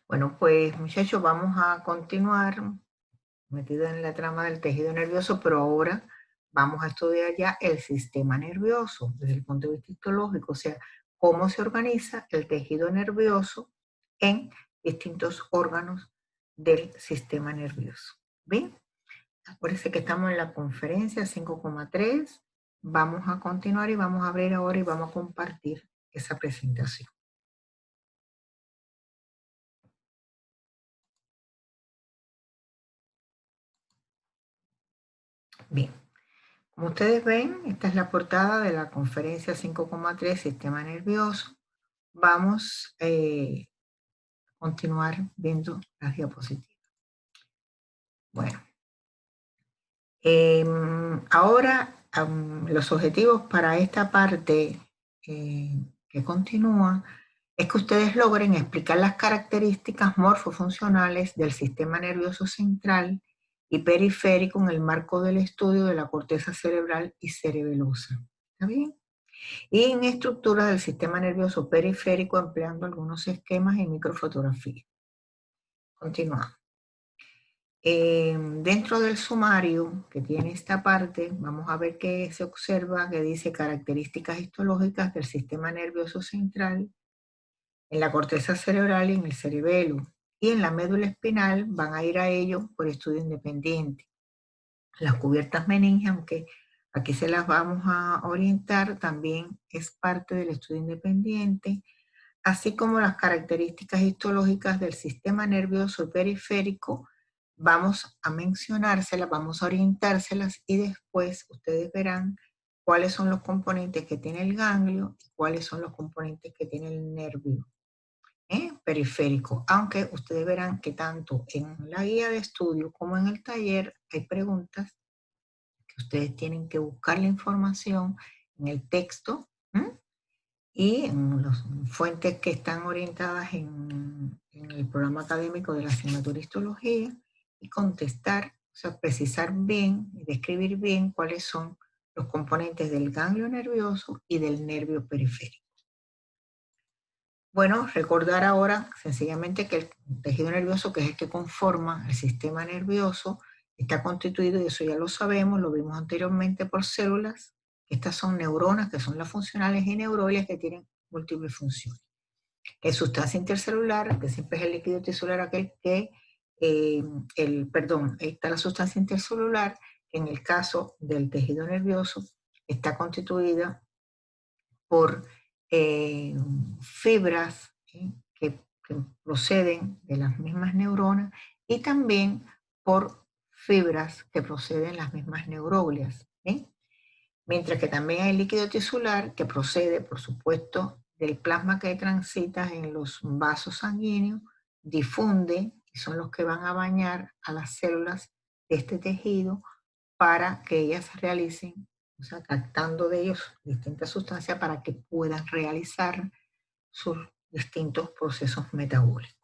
Bueno, pues muchachos, vamos a continuar metido en la trama del tejido nervioso, pero ahora vamos a estudiar ya el sistema nervioso desde el punto de vista histológico, o sea, cómo se organiza el tejido nervioso en distintos órganos del sistema nervioso. ¿Bien? Acuérdense que estamos en la conferencia 5,3. Vamos a continuar y vamos a abrir ahora y vamos a compartir esa presentación. Bien. Como ustedes ven, esta es la portada de la conferencia 5,3, Sistema Nervioso. Vamos a continuar viendo las diapositivas. Bueno, ahora los objetivos para esta parte que continúa es que ustedes logren explicar las características morfofuncionales del sistema nervioso central y periférico en el marco del estudio de la corteza cerebral y cerebelosa. ¿Está bien? Y en estructura del sistema nervioso periférico empleando algunos esquemas y microfotografía. Continuamos. Dentro del sumario que tiene esta parte, vamos a ver que se observa que dice características histológicas del sistema nervioso central en la corteza cerebral y en el cerebelo. Y en la médula espinal van a ir a ello por estudio independiente. Las cubiertas meninges, aunque aquí se las vamos a orientar, también es parte del estudio independiente, así como las características histológicas del sistema nervioso periférico, vamos a mencionárselas, vamos a orientárselas y después ustedes verán cuáles son los componentes que tiene el ganglio y cuáles son los componentes que tiene el nervio periférico. Aunque ustedes verán que tanto en la guía de estudio como en el taller hay preguntas que ustedes tienen que buscar la información en el texto y en las fuentes que están orientadas en el programa académico de la asignatura Histología y contestar, o sea, precisar bien y describir bien cuáles son los componentes del ganglio nervioso y del nervio periférico. Bueno, recordar ahora sencillamente que el tejido nervioso, que es el que conforma el sistema nervioso, está constituido, y eso ya lo sabemos, lo vimos anteriormente, por células. Estas son neuronas, que son las funcionales, y neuroides, que tienen múltiples funciones. La sustancia intercelular, que siempre es el líquido tisular aquel que, está la sustancia intercelular, que en el caso del tejido nervioso está constituida por fibras que proceden de las mismas neuronas y también por fibras que proceden de las mismas neuroglias. Mientras que también hay líquido tisular que procede, por supuesto, del plasma que transita en los vasos sanguíneos, difunde, y son los que van a bañar a las células de este tejido para que ellas realicen, o sea, captando de ellos distintas sustancias para que puedan realizar sus distintos procesos metabólicos.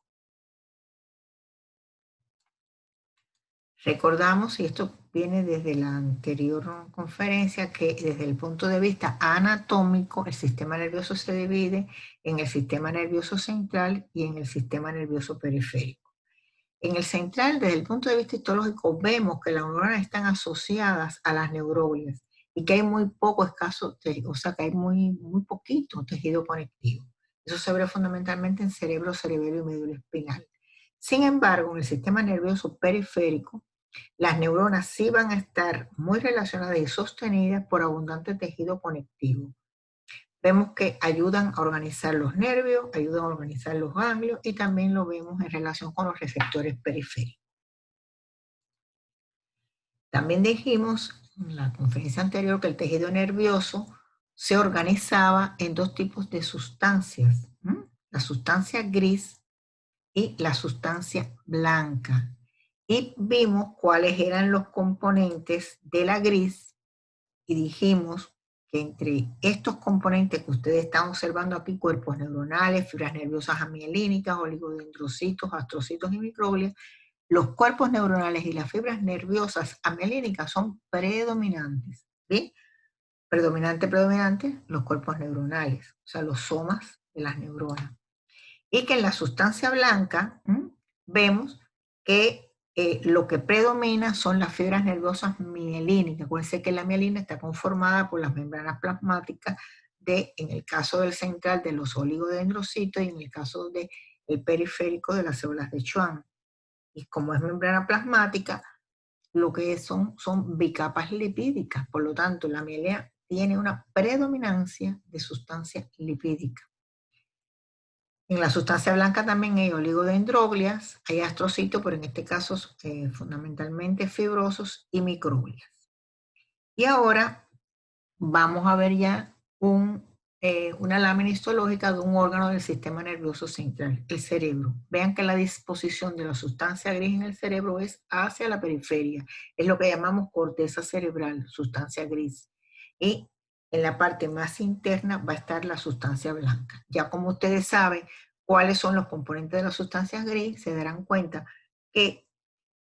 Recordamos, y esto viene desde la anterior conferencia, que desde el punto de vista anatómico, el sistema nervioso se divide en el sistema nervioso central y en el sistema nervioso periférico. En el central, desde el punto de vista histológico, vemos que las neuronas están asociadas a las neuroglias y que hay muy poco escaso, o sea, que hay muy poquito tejido conectivo. Eso se ve fundamentalmente en cerebro, cerebelo y médula espinal. Sin embargo, en el sistema nervioso periférico, las neuronas sí van a estar muy relacionadas y sostenidas por abundante tejido conectivo. Vemos que ayudan a organizar los nervios, ayudan a organizar los ganglios y también lo vemos en relación con los receptores periféricos. También dijimos en la conferencia anterior que el tejido nervioso se organizaba en dos tipos de sustancias, la sustancia gris y la sustancia blanca. Y vimos cuáles eran los componentes de la gris y dijimos que entre estos componentes que ustedes están observando aquí, cuerpos neuronales, fibras nerviosas amielínicas, oligodendrocitos, astrocitos y microglias, los cuerpos neuronales y las fibras nerviosas amielínicas son predominantes. ¿Sí? Predominante, los cuerpos neuronales, o sea, los somas de las neuronas. Y que en la sustancia blanca vemos que lo que predomina son las fibras nerviosas mielínicas. Acuérdense que la mielina está conformada por las membranas plasmáticas en el caso del central, de los oligodendrocitos, y en el caso del periférico, de las células de Schwann. Y como es membrana plasmática, lo que son bicapas lipídicas. Por lo tanto, la mielina tiene una predominancia de sustancia lipídica. En la sustancia blanca también hay oligodendroglias, hay astrocitos, pero en este caso fundamentalmente fibrosos y microglias. Y ahora vamos a ver ya una lámina histológica de un órgano del sistema nervioso central, el cerebro. Vean que la disposición de la sustancia gris en el cerebro es hacia la periferia. Es lo que llamamos corteza cerebral, sustancia gris. Y en la parte más interna va a estar la sustancia blanca. Ya como ustedes saben cuáles son los componentes de la sustancia gris, se darán cuenta que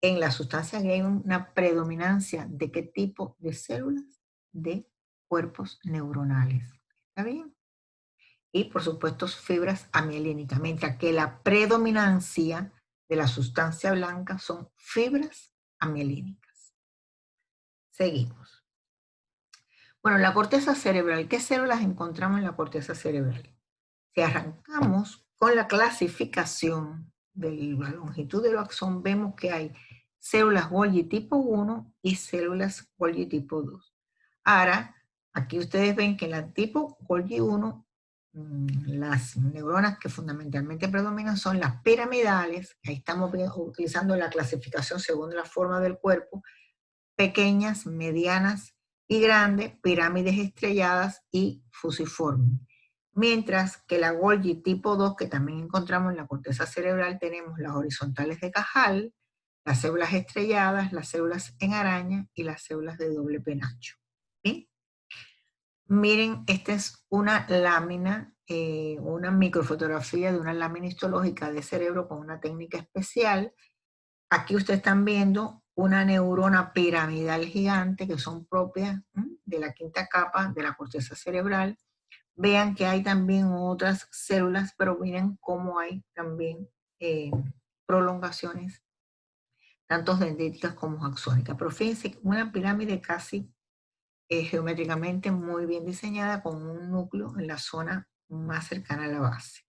en la sustancia gris hay una predominancia de qué tipo de células, de cuerpos neuronales. ¿Está bien? Y por supuesto fibras amielínicas, mientras que la predominancia de la sustancia blanca son fibras amielínicas. Seguimos. Bueno, la corteza cerebral. ¿Qué células encontramos en la corteza cerebral? Si arrancamos con la clasificación de la longitud del axón, vemos que hay células Golgi tipo 1 y células Golgi tipo 2. Ahora, aquí ustedes ven que en la tipo Golgi 1, las neuronas que fundamentalmente predominan son las piramidales, ahí estamos utilizando la clasificación según la forma del cuerpo, pequeñas, medianas y grandes, pirámides estrelladas y fusiformes. Mientras que la Golgi tipo 2, que también encontramos en la corteza cerebral, tenemos las horizontales de Cajal, las células estrelladas, las células en araña y las células de doble penacho. ¿Sí? Miren, esta es una lámina, una microfotografía de una lámina histológica de cerebro con una técnica especial. Aquí ustedes están viendo una neurona piramidal gigante que son propias de la quinta capa de la corteza cerebral. Vean que hay también otras células, pero miren cómo hay también prolongaciones, tanto dendríticas como axónicas. Pero fíjense, una pirámide casi geométricamente muy bien diseñada con un núcleo en la zona más cercana a la base.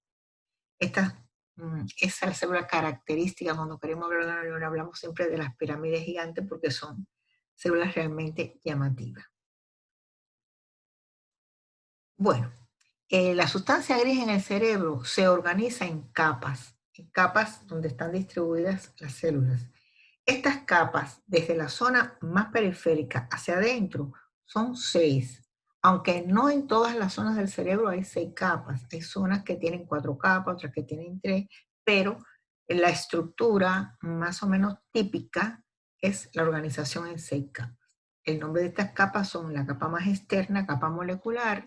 Esa es la célula característica. Cuando queremos hablar de la neurona, hablamos siempre de las pirámides gigantes porque son células realmente llamativas. Bueno, la sustancia gris en el cerebro se organiza en capas donde están distribuidas las células. Estas capas, desde la zona más periférica hacia adentro, son 6. Aunque no en todas las zonas del cerebro hay 6 capas. Hay zonas que tienen 4 capas, otras que tienen 3, pero la estructura más o menos típica es la organización en 6 capas. El nombre de estas capas son la capa más externa, capa molecular,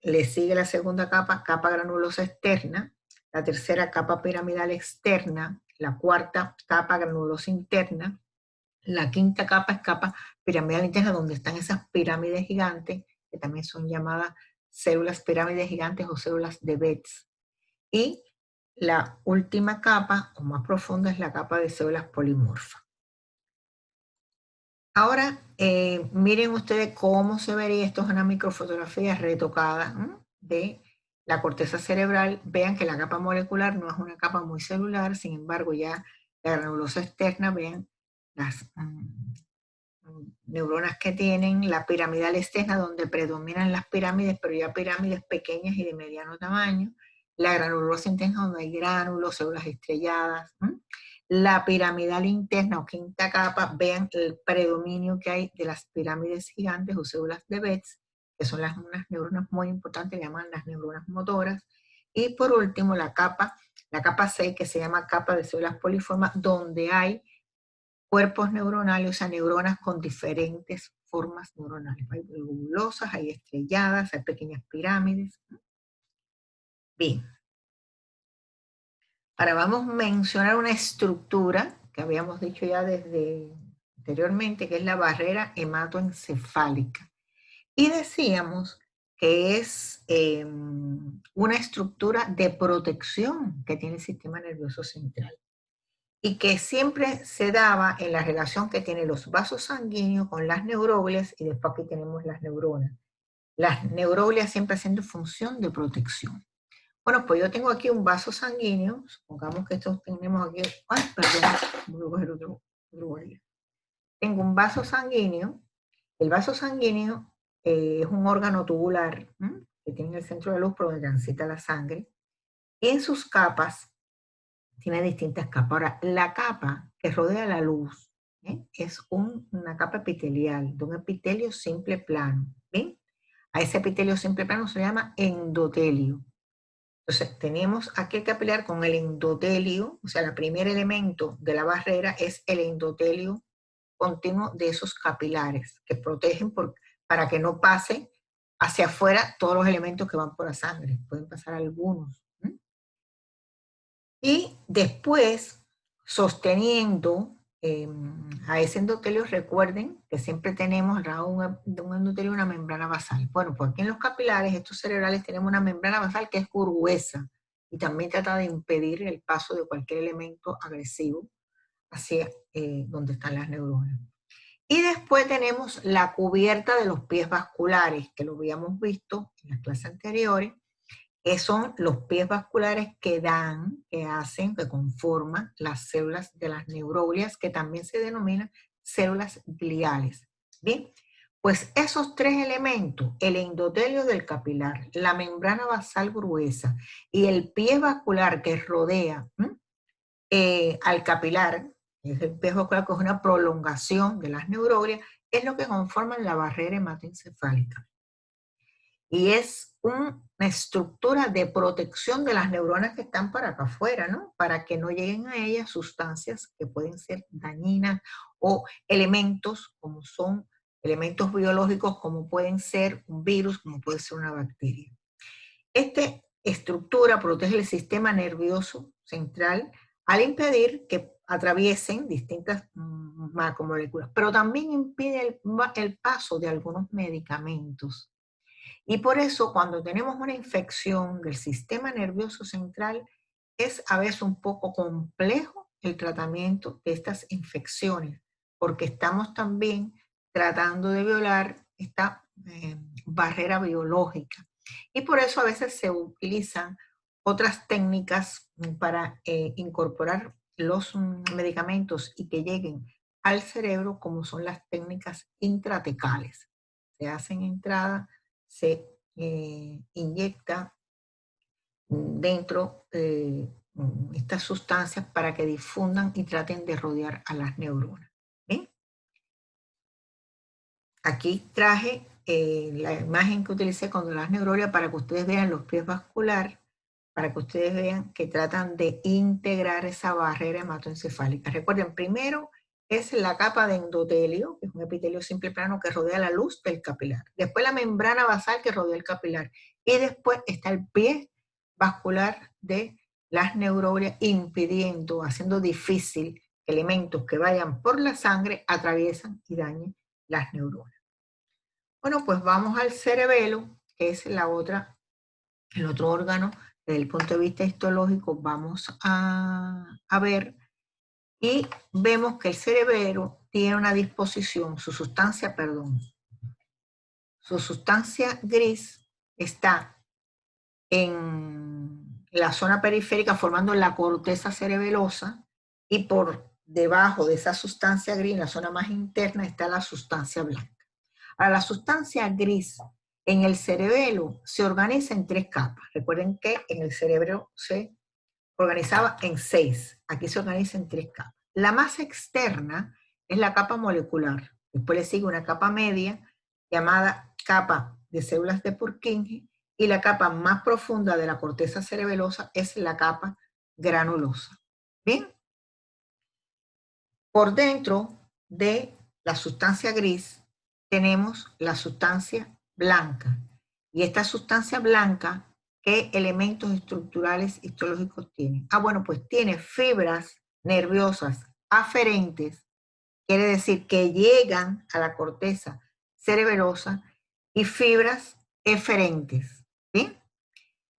le sigue la segunda capa, capa granulosa externa, la tercera capa piramidal externa, la cuarta capa granulosa interna, la quinta capa es capa piramidal interna, donde están esas pirámides gigantes, que también son llamadas células pirámides gigantes o células de Betz. Y la última capa, o más profunda, es la capa de células polimorfas. Ahora, miren ustedes cómo se vería, esto es una microfotografía retocada de la corteza cerebral. Vean que la capa molecular no es una capa muy celular, sin embargo ya la granulosa externa, vean las neuronas que tienen, la piramidal externa donde predominan las pirámides, pero ya pirámides pequeñas y de mediano tamaño, la granulosa interna donde hay gránulos, células estrelladas, la piramidal interna o quinta capa, vean el predominio que hay de las pirámides gigantes o células de Betz, que son unas neuronas muy importantes, que llaman las neuronas motoras, y por último la capa 6, que se llama capa de células poliformes, donde hay cuerpos neuronales, o sea, neuronas con diferentes formas neuronales. Hay globulosas, hay estrelladas, hay pequeñas pirámides. Bien. Ahora vamos a mencionar una estructura que habíamos dicho ya desde anteriormente, que es la barrera hematoencefálica. Y decíamos que es una estructura de protección que tiene el sistema nervioso central y que siempre se daba en la relación que tienen los vasos sanguíneos con las neuroglias, y después aquí tenemos las neuronas. Las neuroglias siempre haciendo función de protección. Bueno, pues yo tengo aquí un vaso sanguíneo, supongamos que estos tenemos aquí, ay, perdón, voy a coger otro bolígrafo. Tengo un vaso sanguíneo. El vaso sanguíneo es un órgano tubular que tiene en el centro de la luz por donde transita la sangre, y en sus capas tiene distintas capas. Ahora, la capa que rodea la luz es una capa epitelial, de un epitelio simple plano. ¿Bien? A ese epitelio simple plano se le llama endotelio. Entonces, tenemos aquí que pelear con el endotelio, o sea, el primer elemento de la barrera es el endotelio continuo de esos capilares que protegen para que no pase hacia afuera todos los elementos que van por la sangre. Pueden pasar algunos. Y después, sosteniendo a ese endotelio, recuerden que siempre tenemos al lado de un endotelio una membrana basal. Bueno, pues aquí en los capilares, estos cerebrales, tenemos una membrana basal que es gruesa y también trata de impedir el paso de cualquier elemento agresivo hacia donde están las neuronas. Y después tenemos la cubierta de los pies vasculares, que lo habíamos visto en las clases anteriores, que son los pies vasculares que que conforman las células de las neuroglias, que también se denominan células gliales. Bien, pues esos tres elementos, el endotelio del capilar, la membrana basal gruesa y el pie vascular que rodea al capilar, es el pie vascular que es una prolongación de las neuroglias, es lo que conforman la barrera hematoencefálica. Y es una estructura de protección de las neuronas que están para acá afuera, ¿no? Para que no lleguen a ellas sustancias que pueden ser dañinas o elementos como son elementos biológicos como pueden ser un virus, como puede ser una bacteria. Esta estructura protege el sistema nervioso central al impedir que atraviesen distintas macromoléculas, pero también impide el paso de algunos medicamentos. Y por eso cuando tenemos una infección del sistema nervioso central, es a veces un poco complejo el tratamiento de estas infecciones, porque estamos también tratando de violar esta barrera biológica. Y por eso a veces se utilizan otras técnicas para incorporar los medicamentos y que lleguen al cerebro, como son las técnicas intratecales. Se hacen entrada, se inyecta dentro estas sustancias para que difundan y traten de rodear a las neuronas. ¿Bien? Aquí traje la imagen que utilicé con las neuronas para que ustedes vean los pies vasculares, para que ustedes vean que tratan de integrar esa barrera hematoencefálica. Recuerden, primero es la capa de endotelio, que es un epitelio simple plano que rodea la luz del capilar. Después la membrana basal que rodea el capilar. Y después está el pie vascular de las neuroglias, impidiendo, haciendo difícil que elementos que vayan por la sangre atraviesen y dañen las neuronas. Bueno, pues vamos al cerebelo, que es el otro órgano desde el punto de vista histológico. Vamos a ver y vemos que el cerebelo tiene una disposición, su sustancia gris está en la zona periférica formando la corteza cerebelosa, y por debajo de esa sustancia gris, en la zona más interna, está la sustancia blanca. Ahora, la sustancia gris en el cerebelo se organiza en tres capas. Recuerden que en el cerebro se organizaba en 6. Aquí se organiza en 3 capas. La más externa es la capa molecular. Después le sigue una capa media llamada capa de células de Purkinje, y la capa más profunda de la corteza cerebelosa es la capa granulosa. ¿Bien? Por dentro de la sustancia gris tenemos la sustancia blanca. Y esta sustancia blanca, ¿qué elementos estructurales histológicos tiene? Bueno, pues tiene fibras nerviosas aferentes, quiere decir que llegan a la corteza cerebelosa, y fibras eferentes. ¿Sí?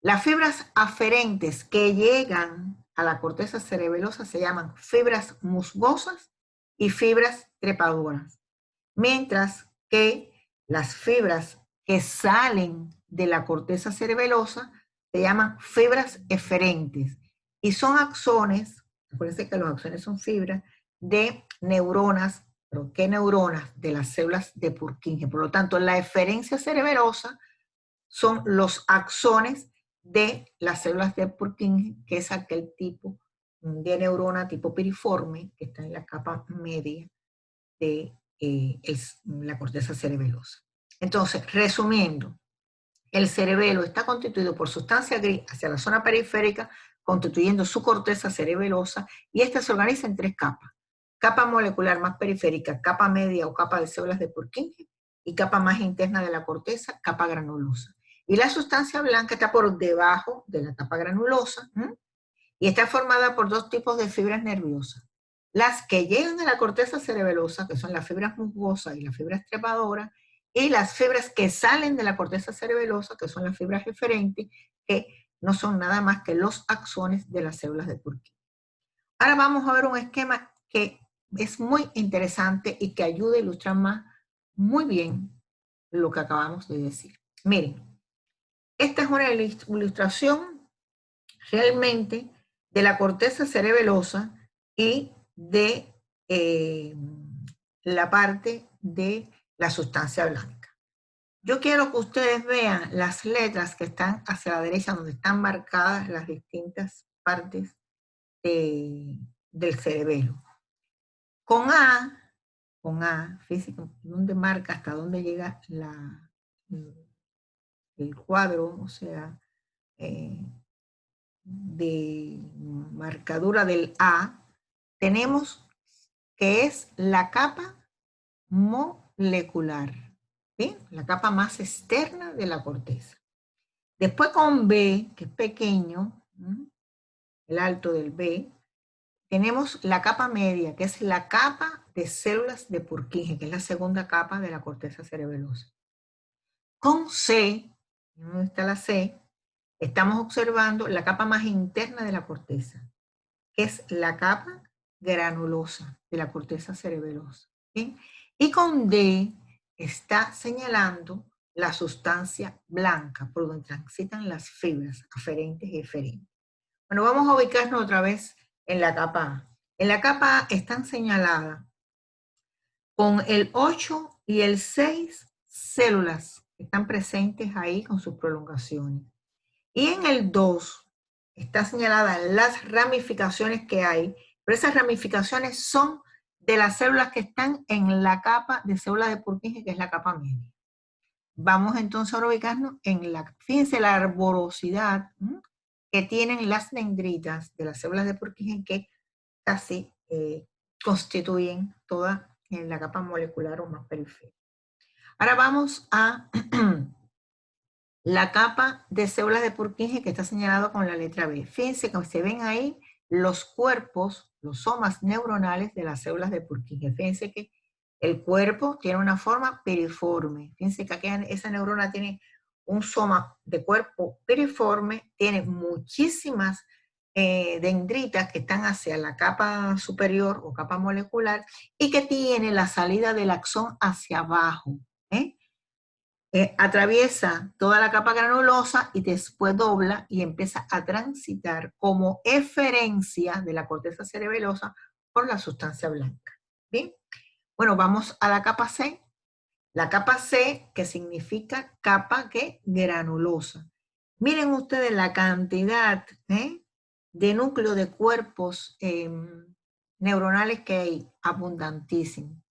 Las fibras aferentes que llegan a la corteza cerebelosa se llaman fibras musgosas y fibras trepadoras, mientras que las fibras que salen de la corteza cerebelosa se llaman fibras eferentes y son axones, acuérdense que los axones son fibras de neuronas, pero ¿qué neuronas? De las células de Purkinje. Por lo tanto, la eferencia cerebelosa son los axones de las células de Purkinje, que es aquel tipo de neurona tipo piriforme que está en la capa media de la corteza cerebelosa. Entonces, resumiendo, el cerebelo está constituido por sustancia gris hacia la zona periférica, constituyendo su corteza cerebelosa, y esta se organiza en tres capas. Capa molecular más periférica, capa media o capa de células de Purkinje, y capa más interna de la corteza, capa granulosa. Y la sustancia blanca está por debajo de la capa granulosa, y está formada por dos tipos de fibras nerviosas. Las que llegan a la corteza cerebelosa, que son las fibras musgosas y las fibras trepadoras, y las fibras que salen de la corteza cerebelosa, que son las fibras eferentes, que no son nada más que los axones de las células de Purkinje. Ahora vamos a ver un esquema que es muy interesante y que ayuda a ilustrar muy bien lo que acabamos de decir. Miren, esta es una ilustración realmente de la corteza cerebelosa y de la parte de la sustancia blanca. Yo quiero que ustedes vean las letras que están hacia la derecha, donde están marcadas las distintas partes del cerebelo. Con A, fíjense dónde marca, hasta dónde llega el cuadro, o sea, de marcadura del A, tenemos que es la capa molecular, ¿sí? La capa más externa de la corteza. Después con B, que es pequeño, el alto del B, tenemos la capa media, que es la capa de células de Purkinje, que es la segunda capa de la corteza cerebelosa. Con C, ¿dónde está la C? Estamos observando la capa más interna de la corteza, que es la capa granulosa de la corteza cerebelosa. ¿Sí? Y con D está señalando la sustancia blanca, por donde transitan las fibras aferentes y eferentes. Bueno, vamos a ubicarnos otra vez en la capa A. En la capa A están señaladas con el 8 y el 6 células que están presentes ahí con sus prolongaciones. Y en el 2 está señalada las ramificaciones que hay, pero esas ramificaciones son de las células que están en la capa de células de Purkinje, que es la capa media. Vamos entonces a ubicarnos en fíjense la arborosidad que tienen las dendritas de las células de Purkinje, que casi constituyen toda la capa molecular o más periférica. Ahora vamos a la capa de células de Purkinje, que está señalado con la letra B. Fíjense que se ven ahí los cuerpos, los somas neuronales de las células de Purkinje. Fíjense que el cuerpo tiene una forma piriforme. Fíjense que aquí esa neurona tiene un soma de cuerpo piriforme, tiene muchísimas dendritas que están hacia la capa superior o capa molecular y que tiene la salida del axón hacia abajo. Atraviesa toda la capa granulosa y después dobla y empieza a transitar como eferencia de la corteza cerebelosa por la sustancia blanca. ¿Bien? Bueno, vamos a la capa C. La capa C, que significa capa granulosa. Miren ustedes la cantidad de núcleo de cuerpos neuronales que hay, abundantísimo.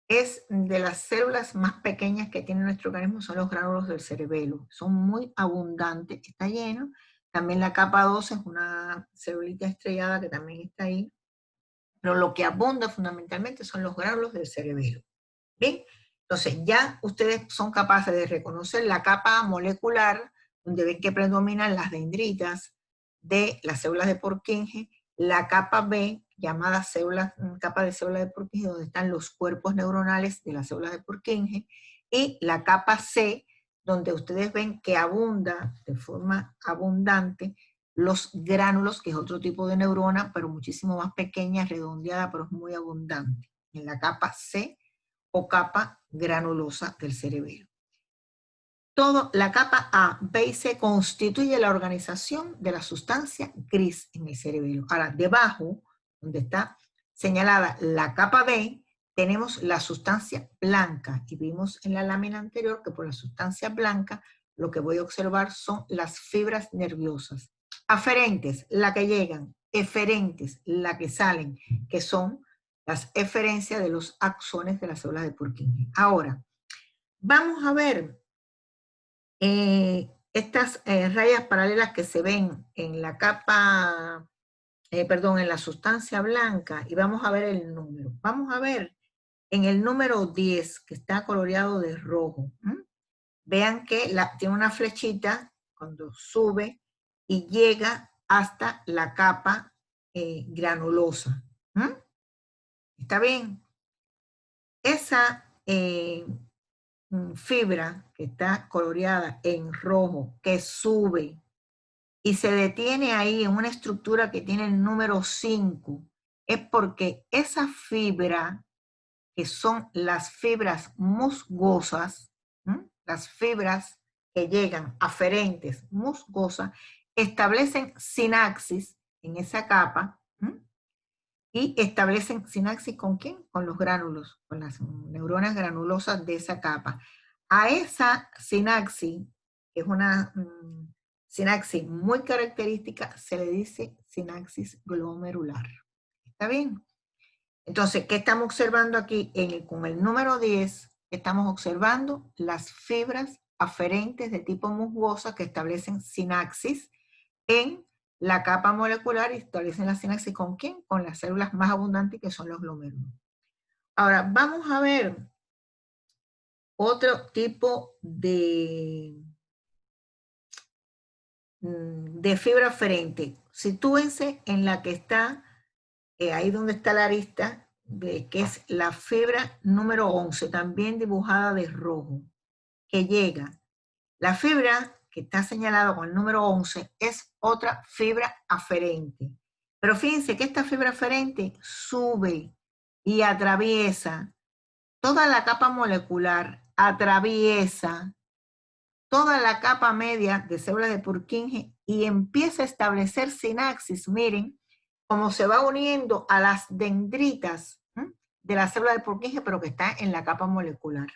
Es de las células más pequeñas que tiene nuestro organismo, son los gránulos del cerebelo. Son muy abundantes, está lleno. También la capa 2 es una celulita estrellada que también está ahí. Pero lo que abunda fundamentalmente son los gránulos del cerebelo. ¿Bien? Entonces ya ustedes son capaces de reconocer la capa molecular, donde ven que predominan las dendritas de las células de Purkinje, la capa B, llamada capa de células de Purkinje, donde están los cuerpos neuronales de las células de Purkinje, y la capa C, donde ustedes ven que abunda de forma abundante los gránulos, que es otro tipo de neurona, pero muchísimo más pequeña, redondeada, pero es muy abundante, en la capa C o capa granulosa del cerebelo. La capa A, B y C constituye la organización de la sustancia gris en el cerebelo. Ahora, debajo, donde está señalada la capa B, tenemos la sustancia blanca. Y vimos en la lámina anterior que por la sustancia blanca lo que voy a observar son las fibras nerviosas. Aferentes, la que llegan. Eferentes, la que salen, que son las eferencias de los axones de las células de Purkinje. Ahora, vamos a ver estas rayas paralelas que se ven en la capa, en la sustancia blanca, y vamos a ver el número. Vamos a ver en el número 10, que está coloreado de rojo. Vean que tiene una flechita cuando sube y llega hasta la capa granulosa. ¿Está bien? Esa fibra que está coloreada en rojo, que sube y se detiene ahí en una estructura que tiene el número 5, es porque esa fibra, que son las fibras musgosas, las fibras que llegan aferentes musgosas, establecen sinapsis en esa capa, y establecen sinapsis ¿con quién? Con los gránulos, con las neuronas granulosas de esa capa. A esa sinapsis, que es una sinapsis muy característica, se le dice sinapsis glomerular. ¿Está bien? Entonces, ¿qué estamos observando aquí? Con el número 10, estamos observando las fibras aferentes de tipo musgosa que establecen sinapsis en la capa molecular y establecen la sinapsis ¿con quién? Con las células más abundantes que son los glomérulos. Ahora, vamos a ver otro tipo de fibra aferente. Sitúense en la que está, ahí donde está la arista, que es la fibra número 11, también dibujada de rojo, que llega. La fibra que está señalada con el número 11 es otra fibra aferente. Pero fíjense que esta fibra aferente sube y atraviesa toda la capa molecular, atraviesa toda la capa media de células de Purkinje y empieza a establecer sinapsis. Miren cómo se va uniendo a las dendritas de la célula de Purkinje, pero que está en la capa molecular.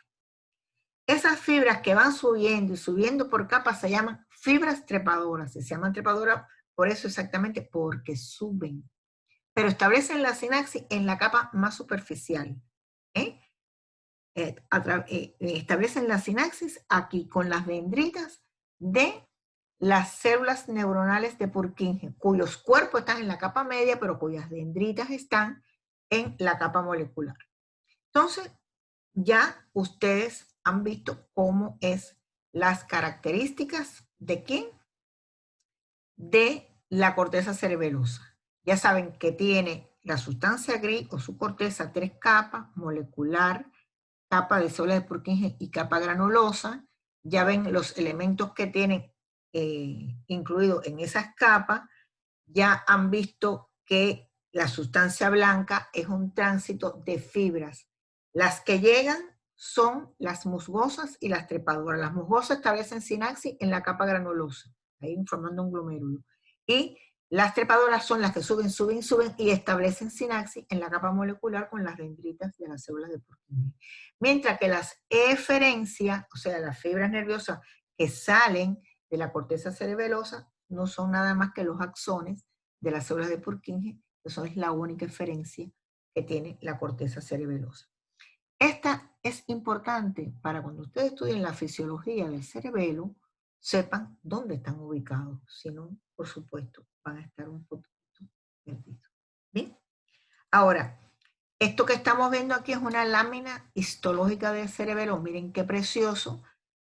Esas fibras que van subiendo y subiendo por capas se llaman fibras trepadoras. Se llaman trepadoras por eso exactamente, porque suben. Pero establecen la sinapsis en la capa más superficial. Establecen la sinapsis aquí con las dendritas de las células neuronales de Purkinje, cuyos cuerpos están en la capa media, pero cuyas dendritas están en la capa molecular. Entonces, ya ustedes han visto cómo es las características de ¿quién? De la corteza cerebelosa. Ya saben que tiene la sustancia gris o su corteza 3 capas, molecular, capa de células de Purkinje y capa granulosa. Ya ven los elementos que tienen incluidos en esas capas. Ya han visto que la sustancia blanca es un tránsito de fibras. Las que llegan son las musgosas y las trepadoras. Las musgosas establecen sinapsis en la capa granulosa, ahí formando un glomérulo. Y las trepadoras son las que suben, suben, suben y establecen sinapsis en la capa molecular con las dendritas de las células de Purkinje. Mientras que las eferencias, o sea, las fibras nerviosas que salen de la corteza cerebelosa, no son nada más que los axones de las células de Purkinje, que son la única eferencia que tiene la corteza cerebelosa. Esta es importante para cuando ustedes estudien la fisiología del cerebelo, sepan dónde están ubicados. Si no, por supuesto, van a estar un poquito perdidos. ¿Bien? Ahora, esto que estamos viendo aquí es una lámina histológica del cerebelo. Miren qué precioso.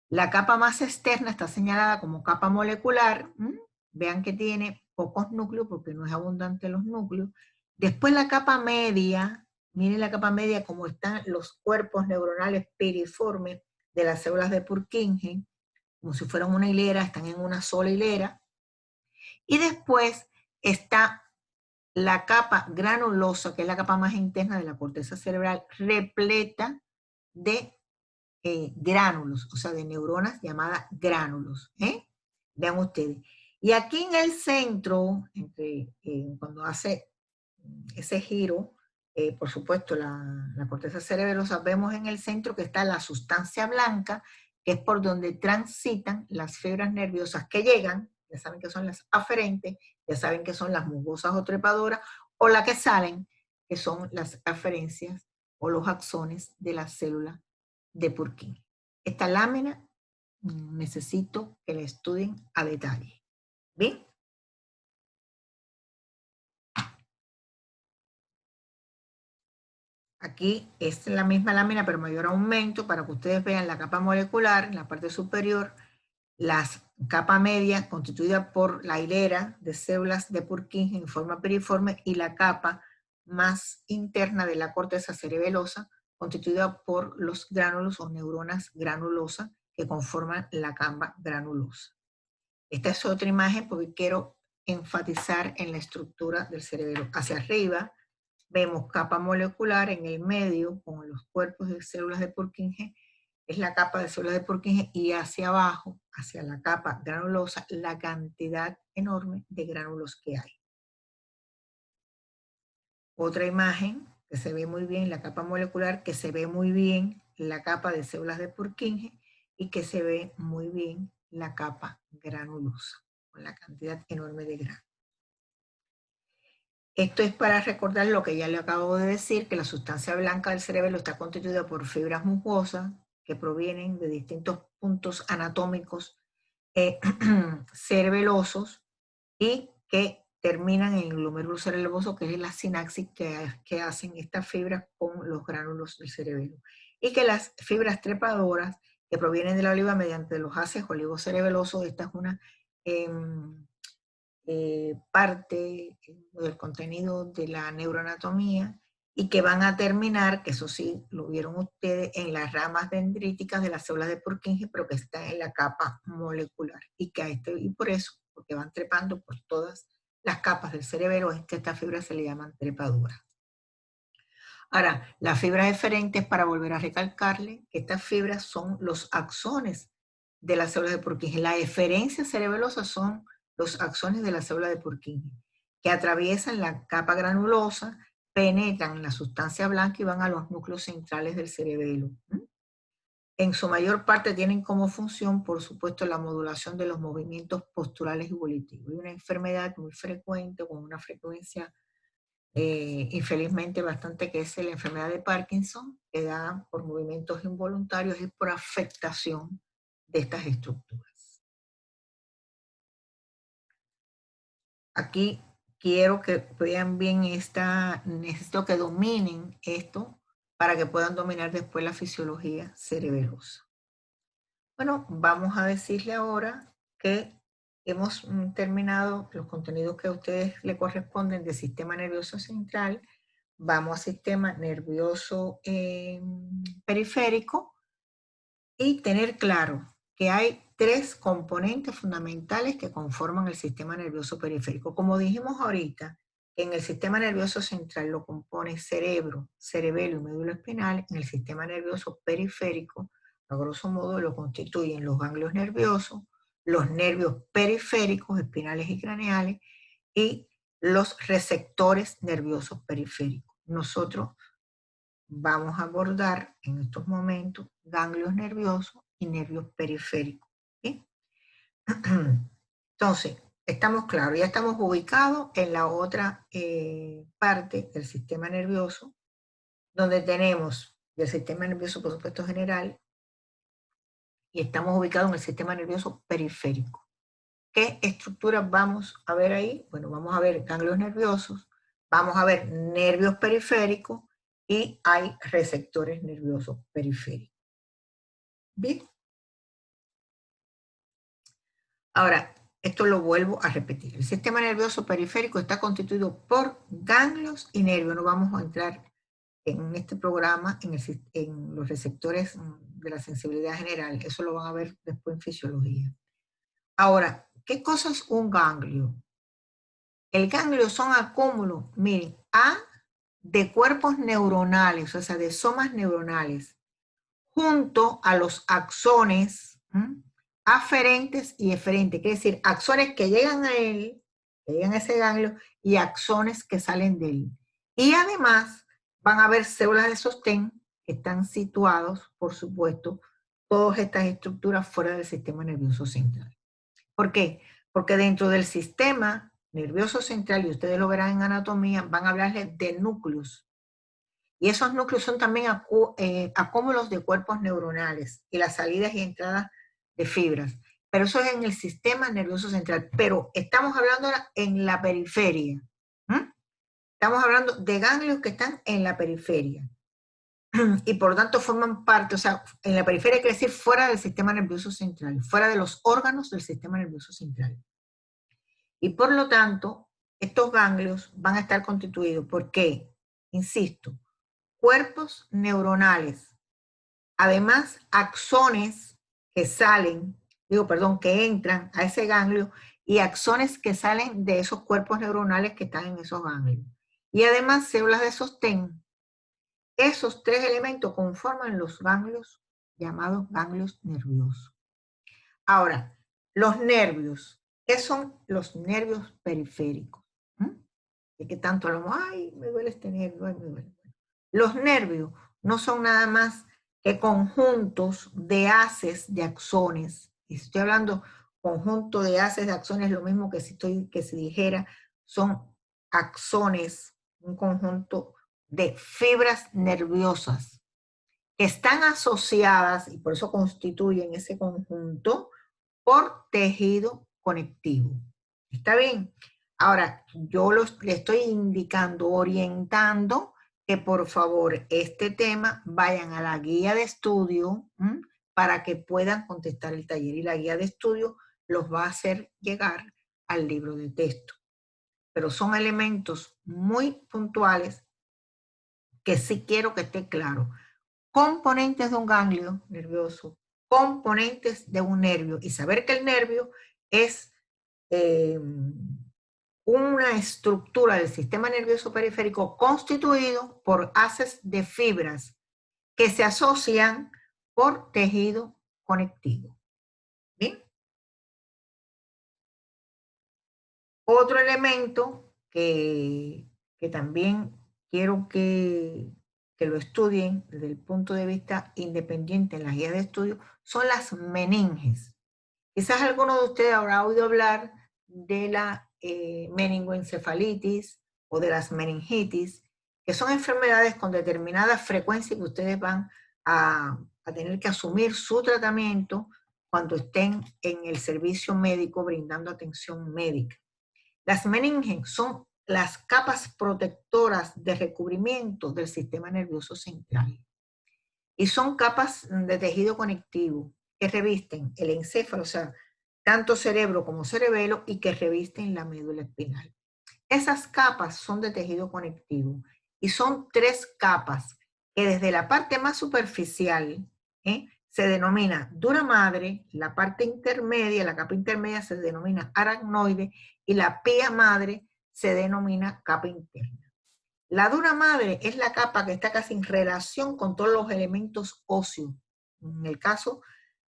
La capa más externa está señalada como capa molecular. Vean que tiene pocos núcleos porque no es abundante los núcleos. Después la capa media, miren la capa media como están los cuerpos neuronales piriformes de las células de Purkinje. como si fueran una hilera, están en una sola hilera. Y después está la capa granulosa, que es la capa más interna de la corteza cerebral, repleta de gránulos, o sea, de neuronas llamadas gránulos. Vean ustedes. Y aquí en el centro, cuando hace ese giro, por supuesto, la corteza cerebrosa, vemos en el centro que está la sustancia blanca, que es por donde transitan las fibras nerviosas que llegan, ya saben que son las aferentes, ya saben que son las musgosas o trepadoras, o las que salen, que son las aferencias o los axones de la célula de Purkinje. Esta lámina necesito que la estudien a detalle. ¿Bien? Aquí es la misma lámina, pero mayor aumento, para que ustedes vean la capa molecular en la parte superior, la capa media constituida por la hilera de células de Purkinje en forma piriforme y la capa más interna de la corteza cerebelosa constituida por los gránulos o neuronas granulosas que conforman la capa granulosa. Esta es otra imagen porque quiero enfatizar en la estructura del cerebro. Hacia arriba vemos capa molecular, en el medio con los cuerpos de células de Purkinje, es la capa de células de Purkinje, y hacia abajo, hacia la capa granulosa, la cantidad enorme de gránulos que hay. Otra imagen que se ve muy bien, la capa molecular, que se ve muy bien la capa de células de Purkinje y que se ve muy bien la capa granulosa, con la cantidad enorme de gránulos. Esto es para recordar lo que ya le acabo de decir, que la sustancia blanca del cerebelo está constituida por fibras musgosas que provienen de distintos puntos anatómicos cerebelosos y que terminan en el glomérulo cerebeloso, que es la sinapsis que hacen estas fibras con los gránulos del cerebelo. Y que las fibras trepadoras que provienen de la oliva mediante los haces oligocerebelosos, esta es una parte del contenido de la neuroanatomía, y que van a terminar, que eso sí lo vieron ustedes, en las ramas dendríticas de las células de Purkinje, pero que está en la capa molecular. Y por eso, porque van trepando por todas las capas del cerebro, es que estas fibras se le llaman trepaduras. Ahora, las fibras eferentes, para volver a recalcarle, que estas fibras son los axones de las células de Purkinje. Las eferencias cerebelosas son los axones de la célula de Purkinje, que atraviesan la capa granulosa, penetran la sustancia blanca y van a los núcleos centrales del cerebelo. En su mayor parte tienen como función, por supuesto, la modulación de los movimientos posturales y volitivos. Es una enfermedad muy frecuente, con una frecuencia infelizmente bastante, que es la enfermedad de Parkinson, que da por movimientos involuntarios y por afectación de estas estructuras. Aquí quiero que vean bien necesito que dominen esto para que puedan dominar después la fisiología cerebelosa. Bueno, vamos a decirle ahora que hemos terminado los contenidos que a ustedes le corresponden del sistema nervioso central. Vamos al sistema nervioso periférico, y tener claro que hay tres componentes fundamentales que conforman el sistema nervioso periférico. Como dijimos ahorita, en el sistema nervioso central lo compone cerebro, cerebelo y médula espinal. En el sistema nervioso periférico, a grosso modo, lo constituyen los ganglios nerviosos, los nervios periféricos, espinales y craneales, y los receptores nerviosos periféricos. Nosotros vamos a abordar en estos momentos ganglios nerviosos y nervios periféricos. ¿Sí? Entonces, estamos claros, ya estamos ubicados en la otra parte del sistema nervioso, donde tenemos el sistema nervioso, por supuesto, general, y estamos ubicados en el sistema nervioso periférico. ¿Qué estructuras vamos a ver ahí? Bueno, vamos a ver ganglios nerviosos, vamos a ver nervios periféricos, y hay receptores nerviosos periféricos. ¿Bien? Ahora, esto lo vuelvo a repetir. El sistema nervioso periférico está constituido por ganglios y nervios. No vamos a entrar en este programa en los receptores de la sensibilidad general. Eso lo van a ver después en fisiología. Ahora, ¿qué cosa es un ganglio? El ganglio son acúmulos, miren, de cuerpos neuronales, o sea, de somas neuronales, junto a los axones aferentes y eferentes, quiere decir, axones que llegan a él, que llegan a ese ganglio, y axones que salen de él. Y además van a haber células de sostén que están situados, por supuesto, todas estas estructuras fuera del sistema nervioso central. ¿Por qué? Porque dentro del sistema nervioso central, y ustedes lo verán en anatomía, van a hablarles de núcleos. Y esos núcleos son también acúmulos de cuerpos neuronales y las salidas y entradas de fibras. Pero eso es en el sistema nervioso central. Pero estamos hablando ahora en la periferia. Estamos hablando de ganglios que están en la periferia. Y por lo tanto forman parte, o sea, en la periferia quiere decir fuera del sistema nervioso central, fuera de los órganos del sistema nervioso central. Y por lo tanto, estos ganglios van a estar constituidos por qué, insisto, cuerpos neuronales, además axones que salen, que entran a ese ganglio y axones que salen de esos cuerpos neuronales que están en esos ganglios. Y además células de sostén. Esos tres elementos conforman los ganglios llamados ganglios nerviosos. Ahora, los nervios. ¿Qué son los nervios periféricos? ¿De qué tanto hablamos? Ay, me duele este nervio, ay, me duele. Los nervios no son nada más que conjuntos de haces de axones. Y si estoy hablando conjunto de haces de axones, lo mismo que si dijera, son axones, un conjunto de fibras nerviosas que están asociadas, y por eso constituyen ese conjunto, por tejido conectivo. ¿Está bien? Ahora, yo le estoy indicando, orientando, que por favor este tema vayan a la guía de estudio para que puedan contestar el taller. Y la guía de estudio los va a hacer llegar al libro de texto. Pero son elementos muy puntuales que sí quiero que esté claro. Componentes de un ganglio nervioso, componentes de un nervio, y saber que el nervio es una estructura del sistema nervioso periférico constituido por haces de fibras que se asocian por tejido conectivo. ¿Bien? Otro elemento que también quiero que lo estudien desde el punto de vista independiente en las guías de estudio son las meninges. Quizás alguno de ustedes habrá oído hablar de la meningoencefalitis o de las meningitis, que son enfermedades con determinada frecuencia que ustedes van a tener que asumir su tratamiento cuando estén en el servicio médico brindando atención médica. Las meninges son las capas protectoras de recubrimiento del sistema nervioso central y son capas de tejido conectivo que revisten el encéfalo, o sea, tanto cerebro como cerebelo, y que revisten la médula espinal. Esas capas son de tejido conectivo y son tres capas que desde la parte más superficial se denomina dura madre, la parte intermedia, la capa intermedia se denomina aracnoide y la pía madre se denomina capa interna. La dura madre es la capa que está casi en relación con todos los elementos óseos. En el caso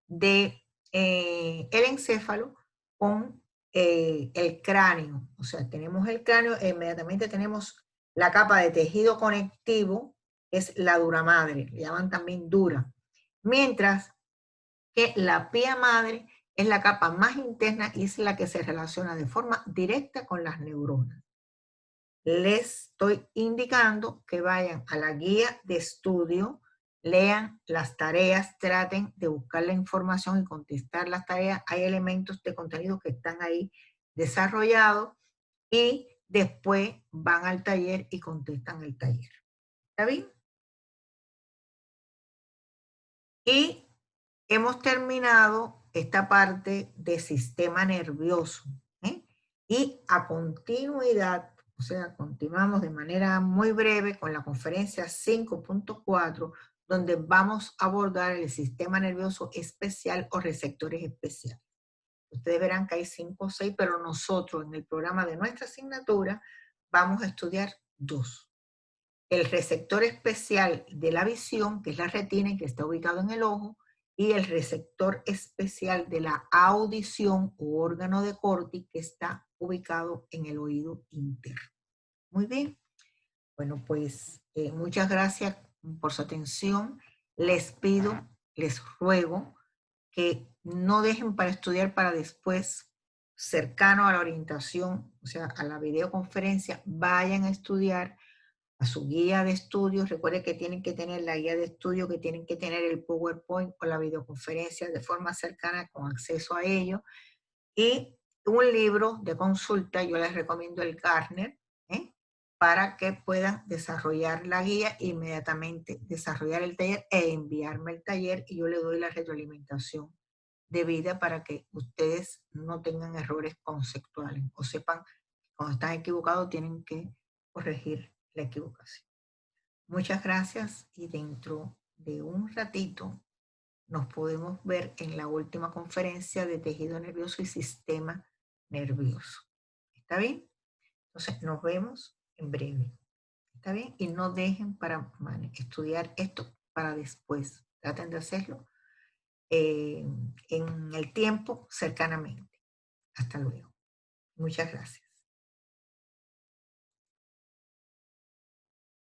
de el encéfalo con el cráneo. O sea, tenemos el cráneo e inmediatamente tenemos la capa de tejido conectivo, que es la dura madre, le llaman también dura. Mientras que la pía madre es la capa más interna y es la que se relaciona de forma directa con las neuronas. Les estoy indicando que vayan a la guía de estudio, lean las tareas, traten de buscar la información y contestar las tareas. Hay elementos de contenido que están ahí desarrollados y después van al taller y contestan el taller. ¿Está bien? Y hemos terminado esta parte de sistema nervioso. Y a continuidad O sea, continuamos de manera muy breve con la conferencia 5.4, donde vamos a abordar el sistema nervioso especial o receptores especiales. Ustedes verán que hay 5 o 6, pero nosotros en el programa de nuestra asignatura vamos a estudiar 2. El receptor especial de la visión, que es la retina, que está ubicado en el ojo, y el receptor especial de la audición o órgano de Corti, que está ubicado en el oído interno. Muy bien. Bueno, pues muchas gracias por su atención. Les pido, les ruego que no dejen para estudiar para después, cercano a la orientación, o sea, a la videoconferencia, vayan a estudiar a su guía de estudios. Recuerden que tienen que tener la guía de estudio, que tienen que tener el PowerPoint o la videoconferencia de forma cercana con acceso a ello. Y un libro de consulta, yo les recomiendo el Gartner, para que puedan desarrollar la guía e inmediatamente desarrollar el taller e enviarme el taller y yo le doy la retroalimentación debida para que ustedes no tengan errores conceptuales o sepan que cuando están equivocados tienen que corregir la equivocación. Muchas gracias y dentro de un ratito nos podemos ver en la última conferencia de tejido nervioso y sistema nervioso. ¿Está bien? Entonces nos vemos en breve. ¿Está bien? Y no dejen para estudiar esto para después. Traten de hacerlo en el tiempo cercanamente. Hasta luego. Muchas gracias.